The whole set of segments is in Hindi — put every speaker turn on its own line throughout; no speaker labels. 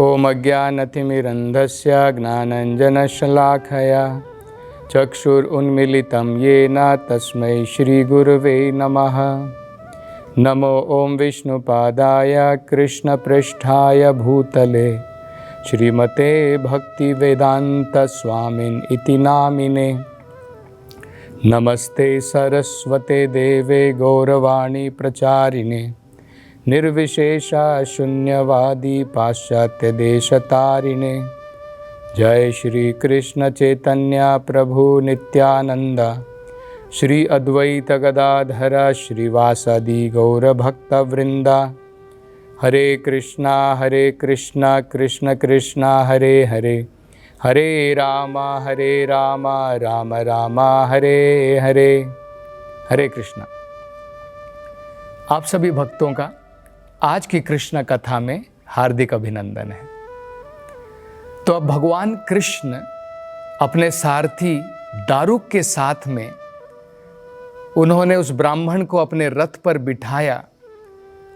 ओम अज्ञानतिमिरन्धस्य ज्ञानाञ्जनशलाखया चक्षुरुन्मीलितं येन तस्मै श्रीगुरवे नमः। नमो ओम विष्णुपादाय कृष्णपृष्ठाय भूतले श्रीमते भक्तिवेदान्तस्वामिन् इति नामिने। नमस्ते सरस्वते देवे गौरवाणी प्रचारिणे निर्विशेषा शून्यवादी पाश्चात्य देशतारिणे। जय श्री कृष्ण चैतन्य प्रभु नित्यानंद श्री अद्वैत गदाधर श्रीवासादि गौरभक्तवृंदा। हरे कृष्णा कृष्ण कृष्णा हरे हरे, हरे राम राम राम हरे हरे। हरे कृष्णा। आप सभी भक्तों का आज की कृष्ण कथा में हार्दिक अभिनंदन है। तो अब भगवान कृष्ण अपने सारथी दारुक के साथ में उन्होंने उस ब्राह्मण को अपने रथ पर बिठाया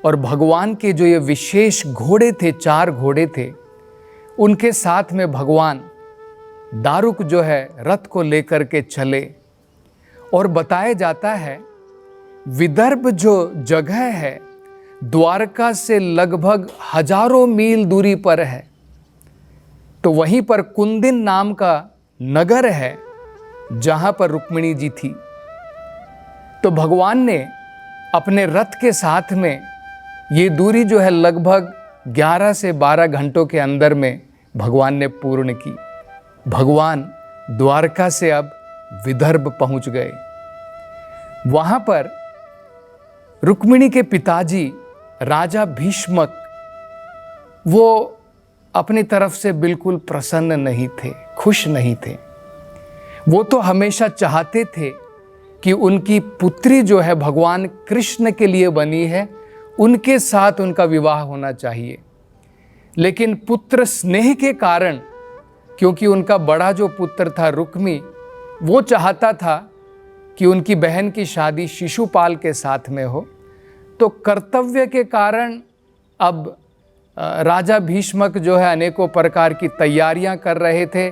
और भगवान के जो ये विशेष घोड़े थे, 4 घोड़े थे, उनके साथ में भगवान दारुक जो है रथ को लेकर के चले। और बताया जाता है विदर्भ जो जगह है द्वारका से लगभग हजारों मील दूरी पर है। तो वहीं पर कुंदिन नाम का नगर है जहां पर रुक्मिणी जी थी। तो भगवान ने अपने रथ के साथ में ये दूरी जो है लगभग 11 से 12 घंटों के अंदर में भगवान ने पूर्ण की। भगवान द्वारका से अब विदर्भ पहुंच गए। वहां पर रुक्मिणी के पिताजी राजा भीष्मक वो अपनी तरफ से बिल्कुल प्रसन्न नहीं थे, खुश नहीं थे। वो तो हमेशा चाहते थे कि उनकी पुत्री जो है भगवान कृष्ण के लिए बनी है, उनके साथ उनका विवाह होना चाहिए। लेकिन पुत्र स्नेह के कारण, क्योंकि उनका बड़ा जो पुत्र था रुक्मी, वो चाहता था कि उनकी बहन की शादी शिशुपाल के साथ में हो। तो कर्तव्य के कारण अब राजा भीष्मक जो है अनेकों प्रकार की तैयारियां कर रहे थे,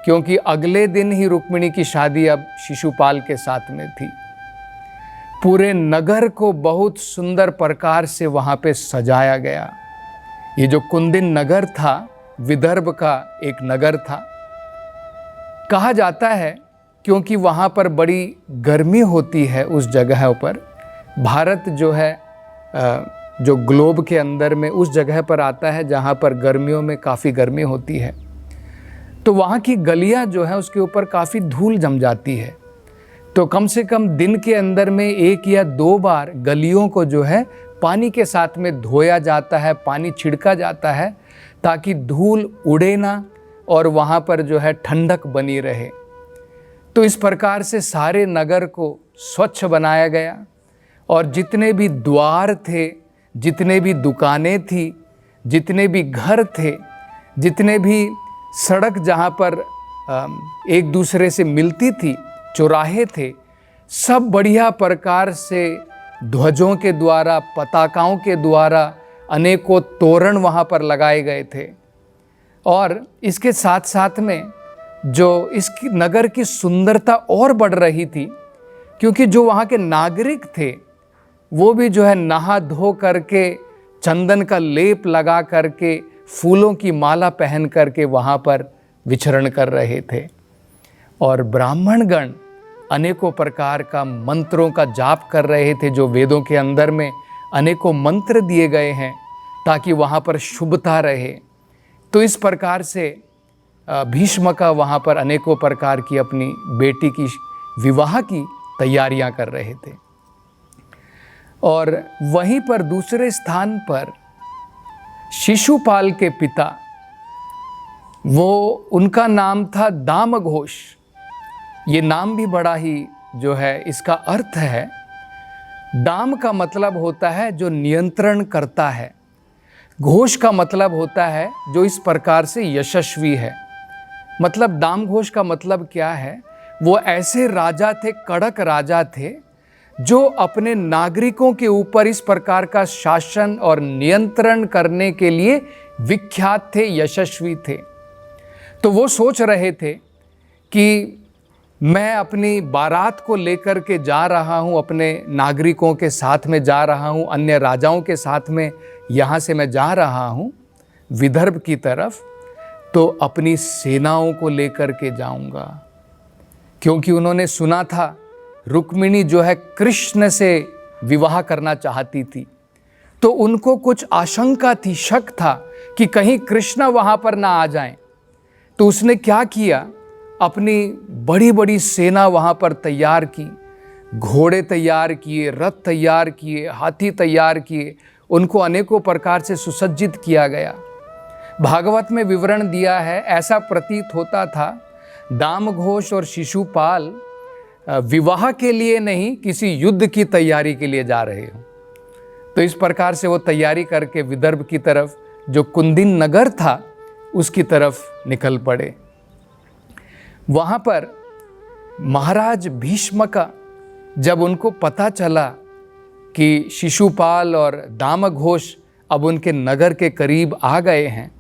क्योंकि अगले दिन ही रुक्मिणी की शादी अब शिशुपाल के साथ में थी। पूरे नगर को बहुत सुंदर प्रकार से वहां पे सजाया गया। ये जो कुंदिन नगर था, विदर्भ का एक नगर था। कहा जाता है क्योंकि वहाँ पर बड़ी गर्मी होती है उस जगह पर। भारत जो है जो ग्लोब के अंदर में उस जगह पर आता है जहाँ पर गर्मियों में काफ़ी गर्मी होती है। तो वहाँ की गलियाँ जो है उसके ऊपर काफ़ी धूल जम जाती है। तो कम से कम दिन के अंदर में 1 या 2 बार गलियों को जो है पानी के साथ में धोया जाता है, पानी छिड़का जाता है, ताकि धूल उड़े ना और वहाँ पर जो है ठंडक बनी रहे। तो इस प्रकार से सारे नगर को स्वच्छ बनाया गया और जितने भी द्वार थे, जितने भी दुकानें थी, जितने भी घर थे, जितने भी सड़क जहाँ पर एक दूसरे से मिलती थी, चौराहे थे, सब बढ़िया प्रकार से ध्वजों के द्वारा, पताकाओं के द्वारा अनेकों तोरण वहाँ पर लगाए गए थे। और इसके साथ साथ में जो इसकी नगर की सुंदरता और बढ़ रही थी, क्योंकि जो वहाँ के नागरिक थे वो भी जो है नहा धो करके, चंदन का लेप लगा करके, फूलों की माला पहन करके वहाँ पर विचरण कर रहे थे। और ब्राह्मणगण अनेकों प्रकार का मंत्रों का जाप कर रहे थे, जो वेदों के अंदर में अनेकों मंत्र दिए गए हैं ताकि वहाँ पर शुभता रहे। तो इस प्रकार से भीष्म का वहाँ पर अनेकों प्रकार की अपनी बेटी की विवाह की तैयारियां कर रहे थे। और वहीं पर दूसरे स्थान पर शिशुपाल के पिता, वो उनका नाम था दामघोष। ये नाम भी बड़ा ही जो है इसका अर्थ है, दाम का मतलब होता है जो नियंत्रण करता है, घोष का मतलब होता है जो इस प्रकार से यशस्वी है। मतलब दामघोष का मतलब क्या है, वो ऐसे राजा थे, कड़क राजा थे, जो अपने नागरिकों के ऊपर इस प्रकार का शासन और नियंत्रण करने के लिए विख्यात थे, यशस्वी थे। तो वो सोच रहे थे कि मैं अपनी बारात को लेकर के जा रहा हूँ, अपने नागरिकों के साथ में जा रहा हूँ, अन्य राजाओं के साथ में यहाँ से मैं जा रहा हूँ विदर्भ की तरफ, तो अपनी सेनाओं को लेकर के जाऊँगा। क्योंकि उन्होंने सुना था रुक्मिणी जो है कृष्ण से विवाह करना चाहती थी, तो उनको कुछ आशंका थी, शक था कि कहीं कृष्ण वहाँ पर ना आ जाएं। तो उसने क्या किया, अपनी बड़ी बड़ी सेना वहाँ पर तैयार की, घोड़े तैयार किए, रथ तैयार किए, हाथी तैयार किए, उनको अनेकों प्रकार से सुसज्जित किया गया। भागवत में विवरण दिया है, ऐसा प्रतीत होता था दामघोष और शिशुपाल विवाह के लिए नहीं, किसी युद्ध की तैयारी के लिए जा रहे हो। तो इस प्रकार से वो तैयारी करके विदर्भ की तरफ, जो कुंदिन नगर था, उसकी तरफ निकल पड़े। वहाँ पर महाराज भीष्म का जब उनको पता चला कि शिशुपाल और दामघोष अब उनके नगर के करीब आ गए हैं,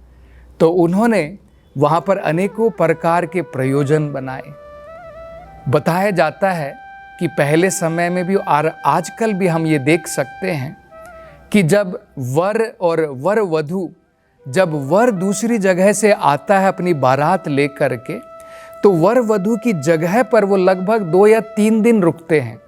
तो उन्होंने वहाँ पर अनेकों प्रकार के प्रयोजन बनाए। बताया जाता है कि पहले समय में भी और आजकल भी हम ये देख सकते हैं कि जब वर और वर वधू, जब वर दूसरी जगह से आता है अपनी बारात लेकर के, तो वर वधू की जगह पर वो लगभग 2 या 3 दिन रुकते हैं।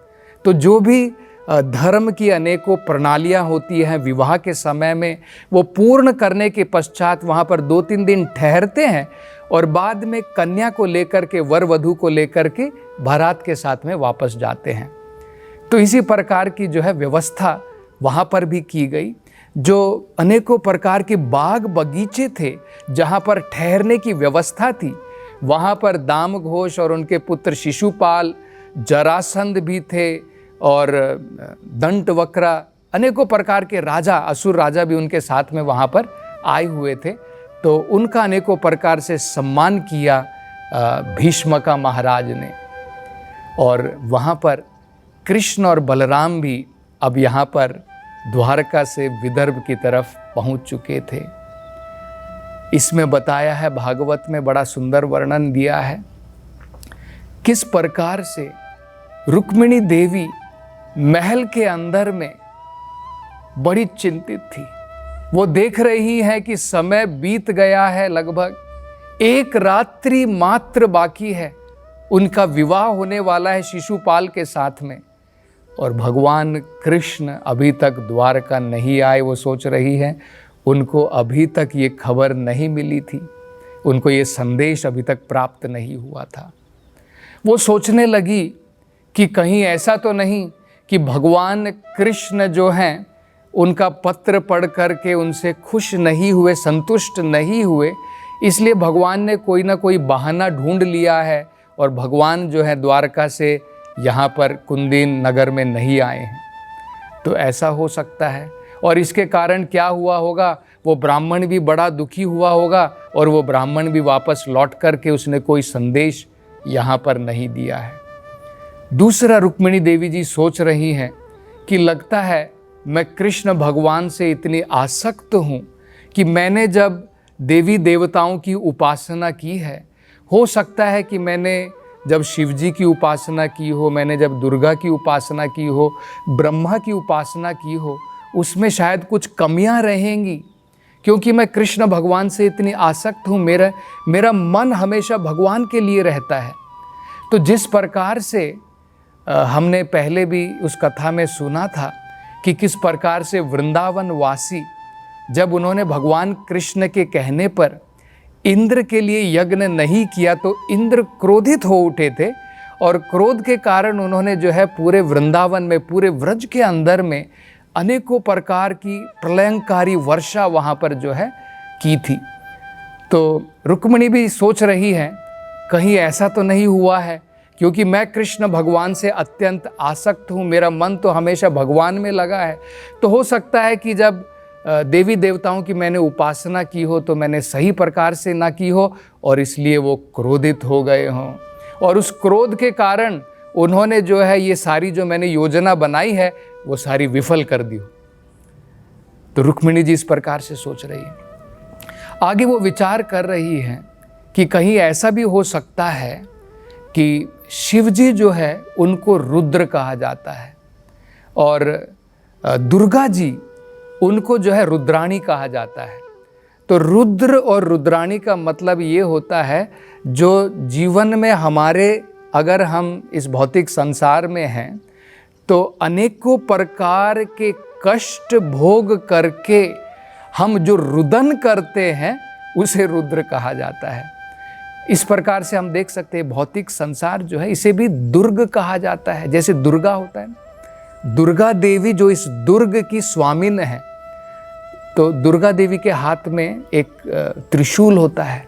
तो जो भी धर्म की अनेकों प्रणालियाँ होती हैं विवाह के समय में, वो पूर्ण करने के पश्चात वहाँ पर 2-3 दिन ठहरते हैं और बाद में कन्या को लेकर के, वर वधू को लेकर के बारात के साथ में वापस जाते हैं। तो इसी प्रकार की जो है व्यवस्था वहाँ पर भी की गई। जो अनेकों प्रकार के बाग बगीचे थे जहाँ पर ठहरने की व्यवस्था थी, वहाँ पर दामघोष और उनके पुत्र शिशुपाल, जरासंध भी थे और दंतवक्रा, अनेकों प्रकार के राजा, असुर राजा भी उनके साथ में वहाँ पर आए हुए थे। तो उनका अनेकों प्रकार से सम्मान किया भीष्म का महाराज ने। और वहाँ पर कृष्ण और बलराम भी अब यहाँ पर द्वारका से विदर्भ की तरफ पहुँच चुके थे। इसमें बताया है, भागवत में बड़ा सुंदर वर्णन दिया है किस प्रकार से रुक्मिणी देवी महल के अंदर में बड़ी चिंतित थी। वो देख रही है कि समय बीत गया है, लगभग 1 रात्रि मात्र बाकी है, उनका विवाह होने वाला है शिशुपाल के साथ में, और भगवान कृष्ण अभी तक द्वारका नहीं आए। वो सोच रही है, उनको अभी तक ये खबर नहीं मिली थी, उनको ये संदेश अभी तक प्राप्त नहीं हुआ था। वो सोचने लगी कि कहीं ऐसा तो नहीं कि भगवान कृष्ण जो हैं उनका पत्र पढ़ करके उनसे खुश नहीं हुए, संतुष्ट नहीं हुए, इसलिए भगवान ने कोई ना कोई बहाना ढूंढ लिया है और भगवान जो है द्वारका से यहाँ पर कुंदिन नगर में नहीं आए हैं। तो ऐसा हो सकता है, और इसके कारण क्या हुआ होगा, वो ब्राह्मण भी बड़ा दुखी हुआ होगा और वो ब्राह्मण भी वापस लौट करके उसने कोई संदेश यहाँ पर नहीं दिया है। दूसरा, रुक्मिणी देवी जी सोच रही हैं कि लगता है मैं कृष्ण भगवान से इतनी आसक्त हूँ कि मैंने जब देवी देवताओं की उपासना की है, हो सकता है कि मैंने जब शिव जी की उपासना की हो, मैंने जब दुर्गा की उपासना की हो, ब्रह्मा की उपासना की हो, उसमें शायद कुछ कमियां रहेंगी, क्योंकि मैं कृष्ण भगवान से इतनी आसक्त हूँ, मेरा मन हमेशा भगवान के लिए रहता है। तो जिस प्रकार से हमने पहले भी उस कथा में सुना था कि किस प्रकार से वृंदावन वासी, जब उन्होंने भगवान कृष्ण के कहने पर इंद्र के लिए यज्ञ नहीं किया तो इंद्र क्रोधित हो उठे थे, और क्रोध के कारण उन्होंने जो है पूरे वृंदावन में, पूरे व्रज के अंदर में अनेकों प्रकार की प्रलयंकारी वर्षा वहाँ पर जो है की थी। तो रुक्मिणी भी सोच रही है कहीं ऐसा तो नहीं हुआ है, क्योंकि मैं कृष्ण भगवान से अत्यंत आसक्त हूँ, मेरा मन तो हमेशा भगवान में लगा है। तो हो सकता है कि जब देवी देवताओं की मैंने उपासना की हो तो मैंने सही प्रकार से ना की हो और इसलिए वो क्रोधित हो गए हों, और उस क्रोध के कारण उन्होंने जो है ये सारी जो मैंने योजना बनाई है वो सारी विफल कर दी हो। तो रुक्मिणी जी इस प्रकार से सोच रही है। आगे वो विचार कर रही हैं कि कहीं ऐसा भी हो सकता है कि शिव जी जो है उनको रुद्र कहा जाता है और दुर्गा जी उनको जो है रुद्राणी कहा जाता है। तो रुद्र और रुद्राणी का मतलब ये होता है जो जीवन में हमारे, अगर हम इस भौतिक संसार में हैं तो अनेकों प्रकार के कष्ट भोग करके हम जो रुदन करते हैं उसे रुद्र कहा जाता है। इस प्रकार से हम देख सकते हैं भौतिक संसार जो है इसे भी दुर्ग कहा जाता है। जैसे दुर्गा होता है, दुर्गा देवी जो इस दुर्ग की स्वामिन है, तो दुर्गा देवी के हाथ में एक त्रिशूल होता है।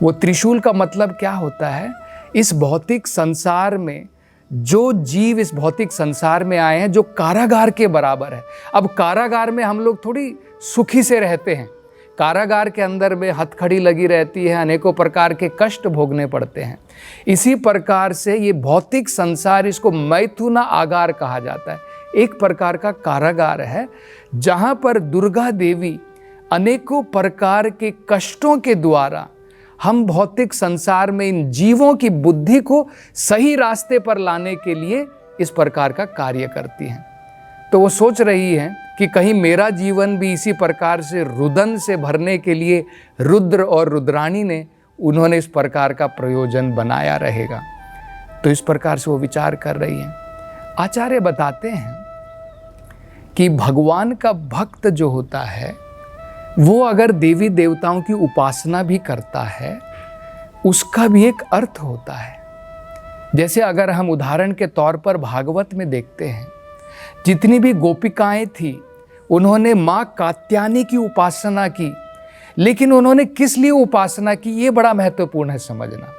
वो त्रिशूल का मतलब क्या होता है, इस भौतिक संसार में जो जीव इस भौतिक संसार में आए हैं जो कारागार के बराबर है। अब कारागार में हम लोग थोड़ी सुखी से रहते हैं, कारागार के अंदर में हथकड़ी लगी रहती है, अनेकों प्रकार के कष्ट भोगने पड़ते हैं। इसी प्रकार से ये भौतिक संसार, इसको मैथुना आगार कहा जाता है, एक प्रकार का कारागार है जहाँ पर दुर्गा देवी अनेकों प्रकार के कष्टों के द्वारा हम भौतिक संसार में इन जीवों की बुद्धि को सही रास्ते पर लाने के लिए इस प्रकार का कार्य करती हैं। तो वो सोच रही हैं कि कहीं मेरा जीवन भी इसी प्रकार से रुदन से भरने के लिए रुद्र और रुद्राणी ने उन्होंने इस प्रकार का प्रयोजन बनाया रहेगा। तो इस प्रकार से वो विचार कर रही हैं। आचार्य बताते हैं कि भगवान का भक्त जो होता है वो अगर देवी देवताओं की उपासना भी करता है उसका भी एक अर्थ होता है। जैसे अगर हम उदाहरण के तौर पर भागवत में देखते हैं, जितनी भी गोपिकाएं थी उन्होंने माँ कात्यायनी की उपासना की, लेकिन उन्होंने किस लिए उपासना की ये बड़ा महत्वपूर्ण है समझना।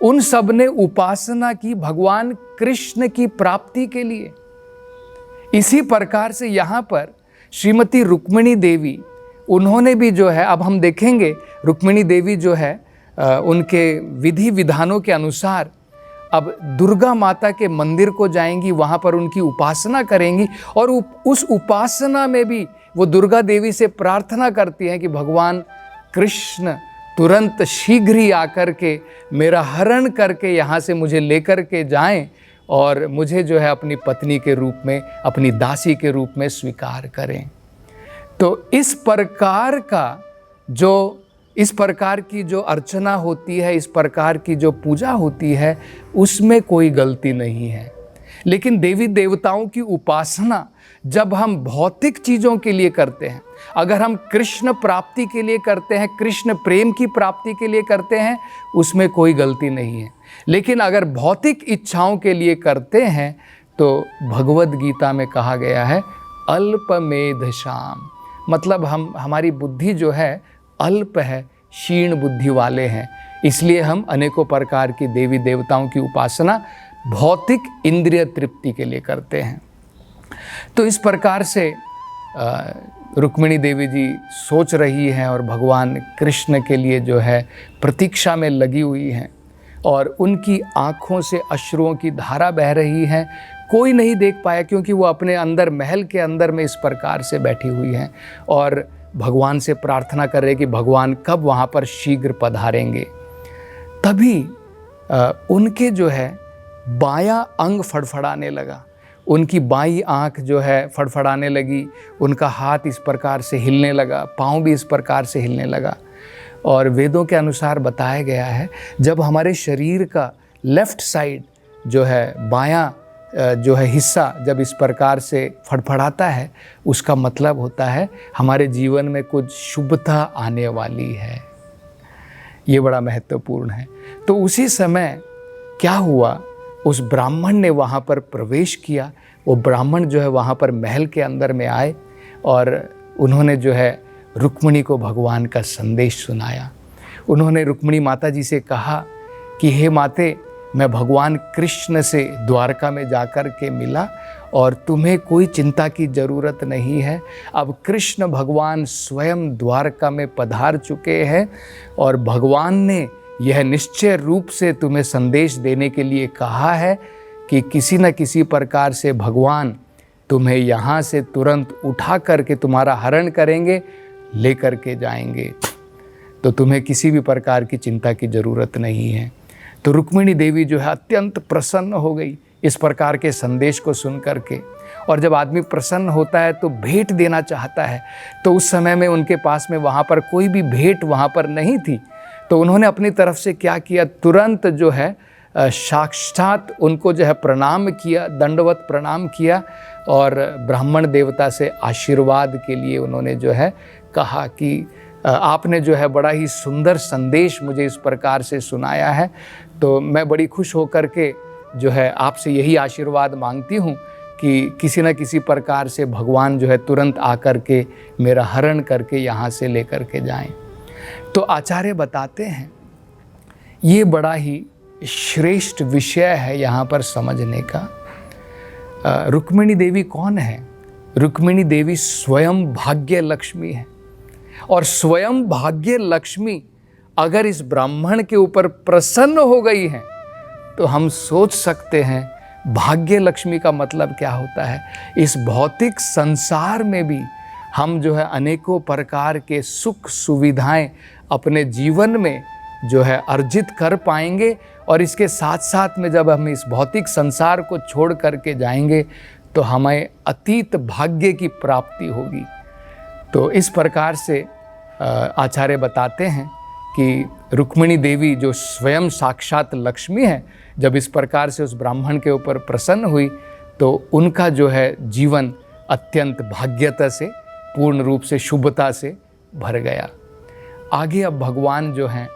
उन सब ने उपासना की भगवान कृष्ण की प्राप्ति के लिए। इसी प्रकार से यहाँ पर श्रीमती रुक्मिणी देवी उन्होंने भी जो है, अब हम देखेंगे रुक्मिणी देवी जो है उनके विधि विधानों के अनुसार अब दुर्गा माता के मंदिर को जाएंगी, वहाँ पर उनकी उपासना करेंगी और उस उपासना में भी वो दुर्गा देवी से प्रार्थना करती हैं कि भगवान कृष्ण तुरंत शीघ्र ही आकर के मेरा हरण करके यहाँ से मुझे लेकर के जाएं और मुझे जो है अपनी पत्नी के रूप में, अपनी दासी के रूप में स्वीकार करें। तो इस प्रकार की जो अर्चना होती है, इस प्रकार की जो पूजा होती है, उसमें कोई गलती नहीं है। लेकिन देवी देवताओं की उपासना जब हम भौतिक चीज़ों के लिए करते हैं, अगर हम कृष्ण प्राप्ति के लिए करते हैं, कृष्ण प्रेम की प्राप्ति के लिए करते हैं, उसमें कोई गलती नहीं है। लेकिन अगर भौतिक इच्छाओं के लिए करते हैं तो भगवद गीता में कहा गया है अल्पमेधशाम, मतलब हमारी बुद्धि जो है अल्प है, क्षीण बुद्धि वाले हैं। इसलिए हम अनेकों प्रकार की देवी देवताओं की उपासना भौतिक इंद्रिय तृप्ति के लिए करते हैं। तो इस प्रकार से रुक्मिणी देवी जी सोच रही हैं और भगवान कृष्ण के लिए जो है प्रतीक्षा में लगी हुई हैं और उनकी आँखों से अश्रुओं की धारा बह रही है। कोई नहीं देख पाया क्योंकि वो अपने अंदर महल के अंदर में इस प्रकार से बैठी हुई हैं और भगवान से प्रार्थना कर रहे कि भगवान कब वहाँ पर शीघ्र पधारेंगे। तभी उनके जो है बायां अंग फड़फड़ाने लगा, उनकी बाईं आँख जो है फड़फड़ाने लगी, उनका हाथ इस प्रकार से हिलने लगा, पाँव भी इस प्रकार से हिलने लगा। और वेदों के अनुसार बताया गया है जब हमारे शरीर का लेफ्ट साइड जो है बायां जो है हिस्सा जब इस प्रकार से फड़फड़ाता है, उसका मतलब होता है हमारे जीवन में कुछ शुभता आने वाली है। ये बड़ा महत्वपूर्ण है। तो उसी समय क्या हुआ, उस ब्राह्मण ने वहाँ पर प्रवेश किया। वो ब्राह्मण जो है वहाँ पर महल के अंदर में आए और उन्होंने जो है रुक्मिणी को भगवान का संदेश सुनाया। उन्होंने रुक्मिणी माता जी से कहा कि हे माते, मैं भगवान कृष्ण से द्वारका में जाकर के मिला और तुम्हें कोई चिंता की ज़रूरत नहीं है। अब कृष्ण भगवान स्वयं द्वारका में पधार चुके हैं और भगवान ने यह निश्चय रूप से तुम्हें संदेश देने के लिए कहा है कि किसी न किसी प्रकार से भगवान तुम्हें यहाँ से तुरंत उठा करके तुम्हारा हरण करेंगे, ले करके जाएंगे, तो तुम्हें किसी भी प्रकार की चिंता की ज़रूरत नहीं है। तो रुक्मिणी देवी जो है अत्यंत प्रसन्न हो गई इस प्रकार के संदेश को सुन करके। और जब आदमी प्रसन्न होता है तो भेंट देना चाहता है, तो उस समय में उनके पास में वहाँ पर कोई भी भेंट वहाँ पर नहीं थी। तो उन्होंने अपनी तरफ से क्या किया, तुरंत जो है साक्षात उनको जो है प्रणाम किया, दंडवत प्रणाम किया और ब्राह्मण देवता से आशीर्वाद के लिए उन्होंने जो है कहा कि आपने जो है बड़ा ही सुंदर संदेश मुझे इस प्रकार से सुनाया है, तो मैं बड़ी खुश होकर के जो है आपसे यही आशीर्वाद मांगती हूँ कि किसी न किसी प्रकार से भगवान जो है तुरंत आकर के मेरा हरण करके यहाँ से लेकर के जाएं। तो आचार्य बताते हैं ये बड़ा ही श्रेष्ठ विषय है यहाँ पर समझने का। रुक्मिणी देवी कौन है? रुक्मिणी देवी स्वयं भाग्य लक्ष्मी है। और स्वयं भाग्य लक्ष्मी अगर इस ब्राह्मण के ऊपर प्रसन्न हो गई है तो हम सोच सकते हैं भाग्य लक्ष्मी का मतलब क्या होता है। इस भौतिक संसार में भी हम जो है अनेकों प्रकार के सुख सुविधाएं अपने जीवन में जो है अर्जित कर पाएंगे, और इसके साथ साथ में जब हम इस भौतिक संसार को छोड़ करके जाएंगे तो हमें अतीत भाग्य की प्राप्ति होगी। तो इस प्रकार से आचार्य बताते हैं कि रुक्मिणी देवी जो स्वयं साक्षात लक्ष्मी है, जब इस प्रकार से उस ब्राह्मण के ऊपर प्रसन्न हुई तो उनका जो है जीवन अत्यंत भाग्यता से पूर्ण रूप से शुभता से भर गया। आगे अब भगवान जो हैं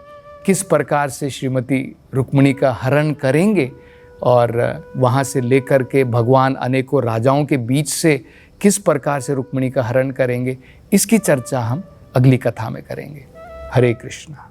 किस प्रकार से श्रीमती रुक्मिणी का हरण करेंगे और वहाँ से लेकर के भगवान अनेकों राजाओं के बीच से किस प्रकार से रुक्मिणी का हरण करेंगे, इसकी चर्चा हम अगली कथा में करेंगे। हरे कृष्णा।